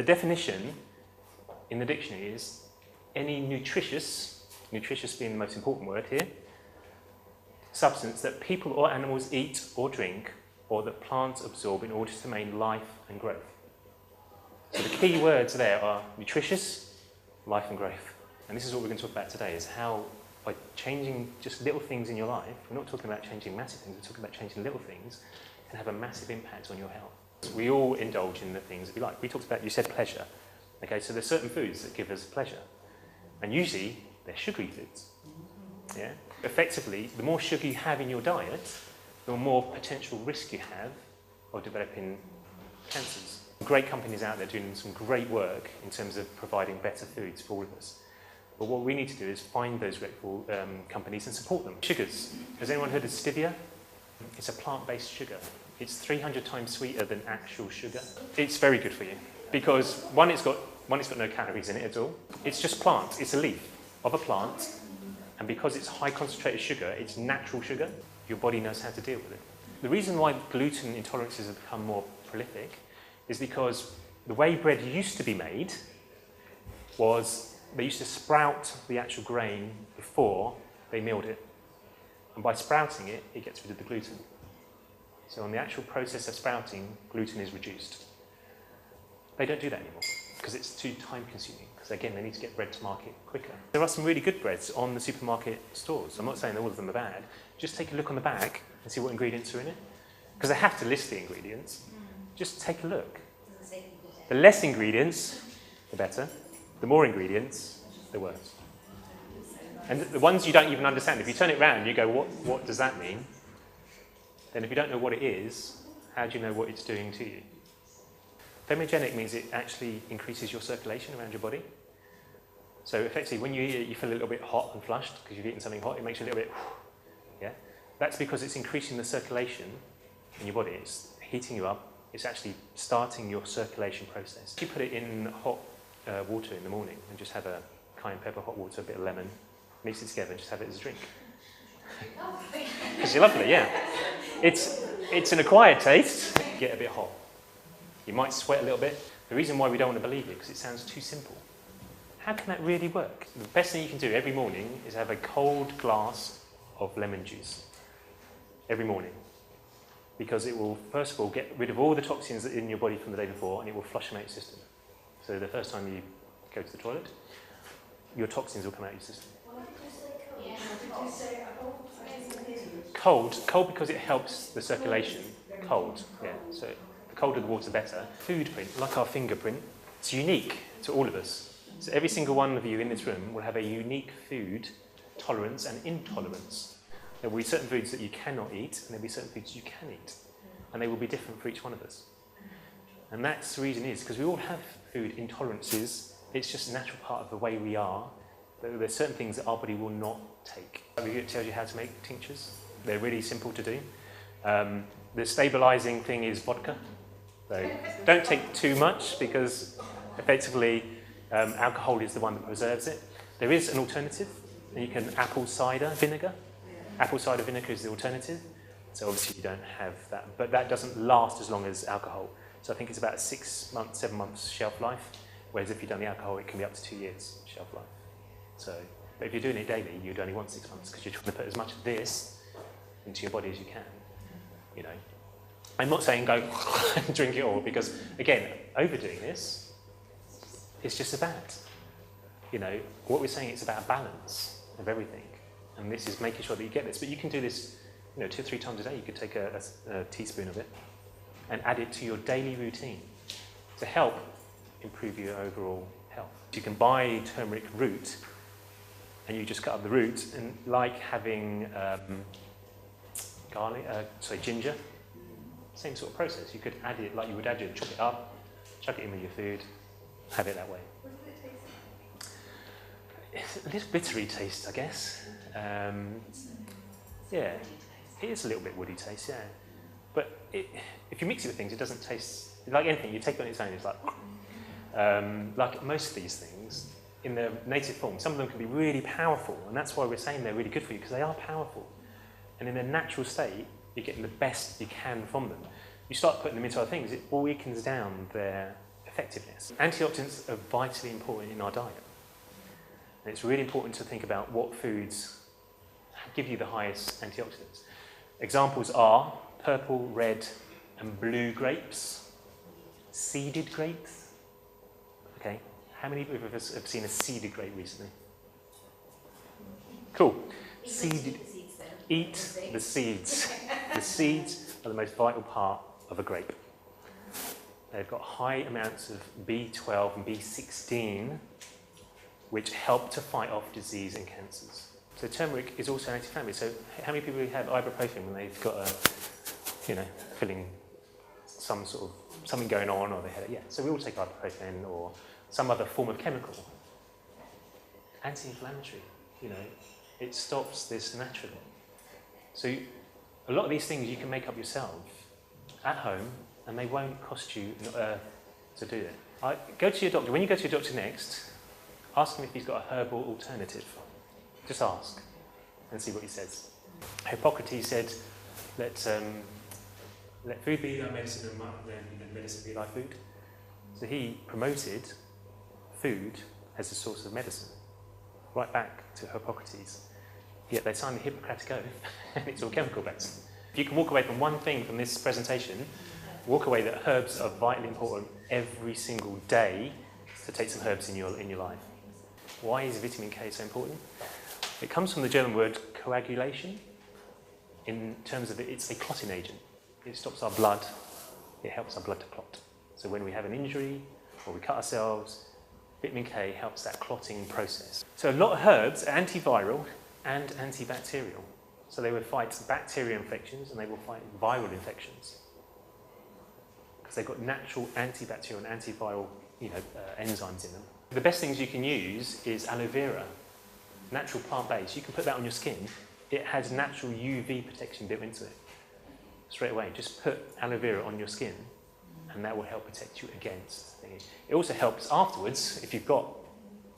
definition in the dictionary is any nutritious being the most important word here, substance that people or animals eat or drink or that plants absorb in order to maintain life and growth. So the key words there are nutritious, life and growth. And this is what we're going to talk about today, is how by changing just little things in your life, we're not talking about changing massive things, we're talking about changing little things, can have a massive impact on your health. We all indulge in the things that we like. We talked about, you said pleasure. Okay, so there's certain foods that give us pleasure. And usually, they're sugary foods. Yeah? Effectively, the more sugar you have in your diet, the more potential risk you have of developing cancers. Great companies out there doing some great work in terms of providing better foods for all of us. But what we need to do is find those grateful companies and support them. Sugars. Has anyone heard of stevia? It's a plant-based sugar. It's 300 times sweeter than actual sugar. It's very good for you because one, it's got no calories in it at all. It's just plant. It's a leaf of a plant, and because it's high concentrated sugar, it's natural sugar. Your body knows how to deal with it. The reason why gluten intolerances have become more prolific is because the way bread used to be made was they used to sprout the actual grain before they milled it. And by sprouting it, it gets rid of the gluten. So on the actual process of sprouting, gluten is reduced. They don't do that anymore because it's too time consuming. Because again, they need to get bread to market quicker. There are some really good breads on the supermarket stores. I'm not saying all of them are bad. Just take a look on the back and see what ingredients are in it. Because they have to list the ingredients. Just take a look. The less ingredients, the better. The more ingredients, the worse. And the ones you don't even understand, if you turn it around, you go, what does that mean? Then if you don't know what it is, how do you know what it's doing to you? Thermogenic means it actually increases your circulation around your body. So effectively, when you eat it, you feel a little bit hot and flushed because you've eaten something hot. It makes you a little bit, yeah? That's because it's increasing the circulation in your body. It's heating you up. It's actually starting your circulation process. You put it in hot water in the morning and just have a cayenne pepper, hot water, a bit of lemon, mix it together and just have it as a drink. Because you're lovely, yeah. It's an acquired taste. Get a bit hot. You might sweat a little bit. The reason why we don't want to believe it, because it sounds too simple. How can that really work? The best thing you can do every morning is have a cold glass of lemon juice. Every morning. Because it will, first of all, get rid of all the toxins in your body from the day before, and it will flush them out your system. So the first time you go to the toilet, your toxins will come out of your system. Cold because it helps the circulation. Cold, yeah. So the colder the water, better. Food print, like our fingerprint, it's unique to all of us. So every single one of you in this room will have a unique food tolerance and intolerance. There will be certain foods that you cannot eat, and there will be certain foods you can eat. And they will be different for each one of us. And that's the reason is, because we all have food intolerances. It's just a natural part of the way we are. There's certain things that our body will not take. It tells you how to make tinctures. They're really simple to do. The stabilising thing is vodka. So don't take too much because effectively alcohol is the one that preserves it. There is an alternative, and you can apple cider vinegar. Apple cider vinegar is the alternative. So obviously you don't have that, but that doesn't last as long as alcohol. So I think it's about 6 months, 7 months shelf life, whereas if you've done the alcohol, it can be up to 2 years shelf life. So, but if you're doing it daily, you'd only want 6 months because you're trying to put as much of this into your body as you can. You know, I'm not saying go and drink it all because, again, overdoing this, it's just a bad. You know, what we're saying is about a balance of everything, and this is making sure that you get this. But you can do this, you know, 2 or 3 times a day. You could take a teaspoon of it and add it to your daily routine to help improve your overall health. You can buy turmeric root, and you just cut up the root, and like having ginger, same sort of process. You could add it like you would add it, chop it up, chuck it in with your food, have it that way. What does it taste like? It's a little bittery taste, I guess. Yeah, it is a little bit woody taste, yeah. But if you mix it with things, it doesn't taste like anything. You take it on its own, it's like most of these things, in their native form, some of them can be really powerful, and that's why we're saying they're really good for you, because they are powerful. And in their natural state, you're getting the best you can from them. You start putting them into other things, it all weakens down their effectiveness. Antioxidants are vitally important in our diet. And it's really important to think about what foods give you the highest antioxidants. Examples are purple, red, and blue grapes, seeded grapes. Okay, how many of us have seen a seeded grape recently? Cool. Seeded. Eat the seeds. The seeds are the most vital part of a grape. They've got high amounts of B12 and B16, which help to fight off disease and cancers. So turmeric is also an anti-inflammatory. So how many people have ibuprofen when they've got a, feeling something going on, or they had it? Yeah. So we all take ibuprofen or some other form of chemical. Anti-inflammatory. It stops this naturally. So a lot of these things you can make up yourself at home, and they won't cost you to do it. Go to your doctor. When you go to your doctor next, ask him if he's got a herbal alternative. Just ask and see what he says. Hippocrates said, let food be thy medicine and medicine be thy food. So he promoted food as a source of medicine, right back to Hippocrates. Yet they signed the Hippocratic Oath, and it's all chemical based. If you can walk away from one thing from this presentation, walk away that herbs are vitally important every single day to take some herbs in your life. Why is vitamin K so important? It comes from the German word coagulation. In terms of it's a clotting agent. It stops our blood. It helps our blood to clot. So when we have an injury or we cut ourselves, vitamin K helps that clotting process. So a lot of herbs are antiviral and antibacterial. So they will fight bacterial infections and they will fight viral infections. Because they've got natural antibacterial and antiviral enzymes in them. The best things you can use is aloe vera, natural plant-based. You can put that on your skin. It has natural UV protection built into it. Straight away, just put aloe vera on your skin and that will help protect you against things. It also helps afterwards, if you've got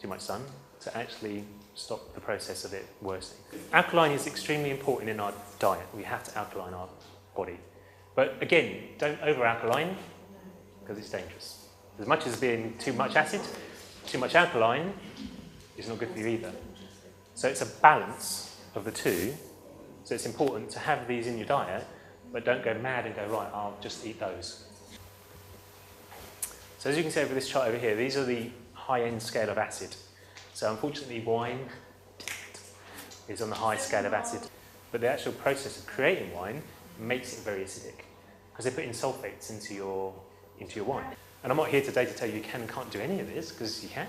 too much sun, to actually stop the process of it worsening. Alkaline is extremely important in our diet. We have to alkaline our body. But again, don't over-alkaline because it's dangerous. As much as being too much acid, too much alkaline is not good for you either. So it's a balance of the two. So it's important to have these in your diet, but don't go mad and go, right, I'll just eat those. So as you can see over this chart over here, these are the high-end scale of acid. So unfortunately, wine is on the high scale of acid. But the actual process of creating wine makes it very acidic because they put in sulfates into your wine. And I'm not here today to tell you you can and can't do any of this, because you can.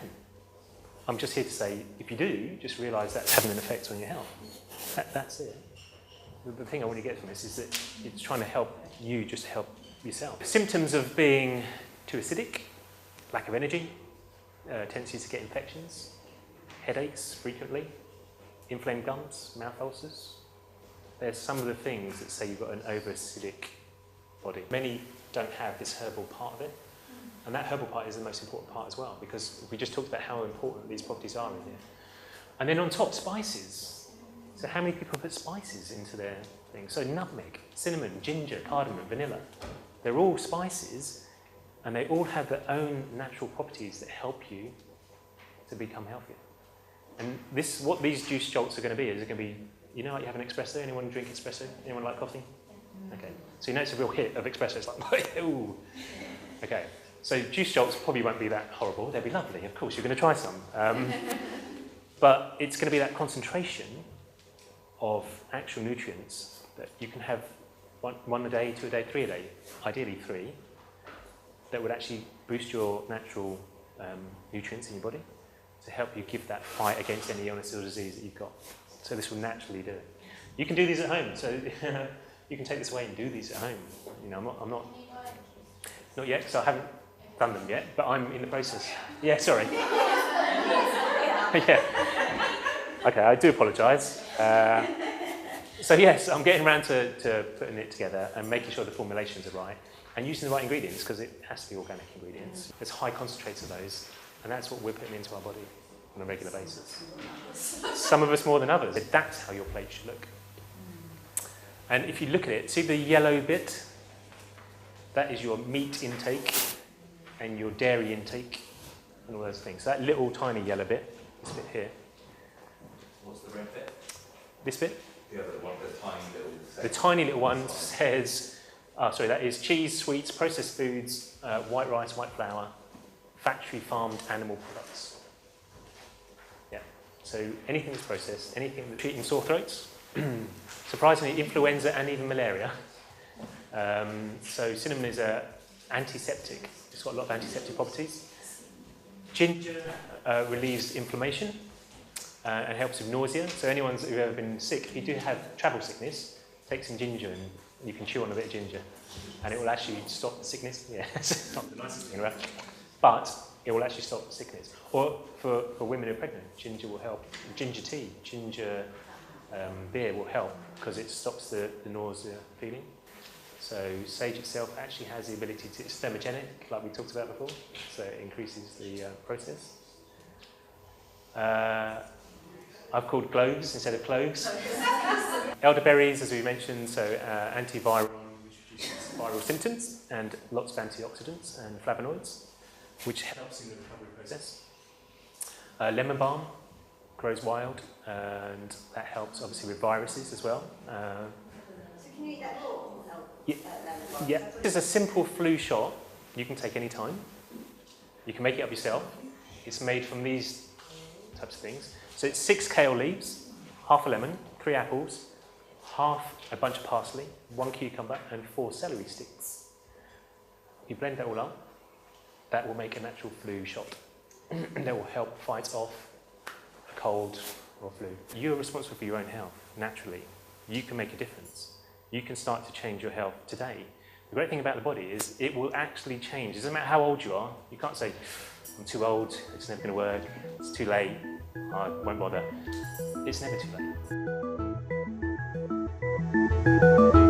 I'm just here to say, if you do, just realise that's having an effect on your health. That's it. The thing I want to get from this is that it's trying to help you just help yourself. Symptoms of being too acidic, lack of energy, tendency to get infections, headaches frequently, inflamed gums, mouth ulcers. There's some of the things that say you've got an over-acidic body. Many don't have this herbal part of it, and that herbal part is the most important part as well, because we just talked about how important these properties are in here. And then on top, spices. So how many people put spices into their things? So nutmeg, cinnamon, ginger, cardamom, vanilla. They're all spices, and they all have their own natural properties that help you to become healthier. And what these juice jolts are going to be, like you have an espresso? Anyone drink espresso? Anyone like coffee? Okay. So it's a real hit of espresso. It's like, ooh. Okay. So juice jolts probably won't be that horrible. They'll be lovely. Of course, you're going to try some. But it's going to be that concentration of actual nutrients that you can have one a day, 2 a day, 3 a day, ideally 3, that would actually boost your natural nutrients in your body to help you give that fight against any illness or disease that you've got. So this will naturally do it. You can do these at home. So you can take this away and do these at home. I'm not yet, because I haven't done them yet, but I'm in the process. Yeah, sorry. Yeah. Okay, I do apologise. So yes, I'm getting around to putting it together and making sure the formulations are right and using the right ingredients, because it has to be organic ingredients. There's high concentrates of those, and that's what we're putting into our body on a regular basis. Some of us more than others. That's how your plate should look. And if you look at it, see the yellow bit? That is your meat intake. and your dairy intake and all those things. So that little tiny yellow bit, this bit here. What's the red bit? This bit? The other one, the tiny little... The tiny little one says, that is cheese, sweets, processed foods, white rice, white flour, factory farmed animal products. Yeah, so anything that's processed, anything that's treating sore throats, surprisingly influenza and even malaria. So cinnamon is an antiseptic, it's got a lot of antiseptic properties. Ginger relieves inflammation and helps with nausea. So anyone who's ever been sick, if you do have travel sickness, take some ginger and you can chew on a bit of ginger and it will actually stop the sickness. Yeah, it's not the nicest thing around, but it will actually stop the sickness. Or for women who are pregnant, ginger will help. Ginger tea, ginger beer will help because it stops the nausea feeling. So sage itself actually has the ability to, it's thermogenic, like we talked about before, so it increases the process. I've called cloves instead of cloves. Elderberries, as we mentioned, so antiviral, which reduces viral symptoms, and lots of antioxidants and flavonoids, which helps in the recovery process. Lemon balm grows wild, and that helps obviously with viruses as well. So can you eat that raw? Yeah, this is a simple flu shot you can take any time. You can make it up yourself. It's made from these types of things. So it's 6 kale leaves, half a lemon, 3 apples, half a bunch of parsley, 1 cucumber and 4 celery sticks. You blend that all up, that will make a natural flu shot. That will help fight off a cold or flu. You're responsible for your own health, naturally. You can make a difference. You can start to change your health today. The great thing about the body is it will actually change. It doesn't matter how old you are. You can't say, I'm too old, it's never going to work, it's too late, I won't bother. It's never too late.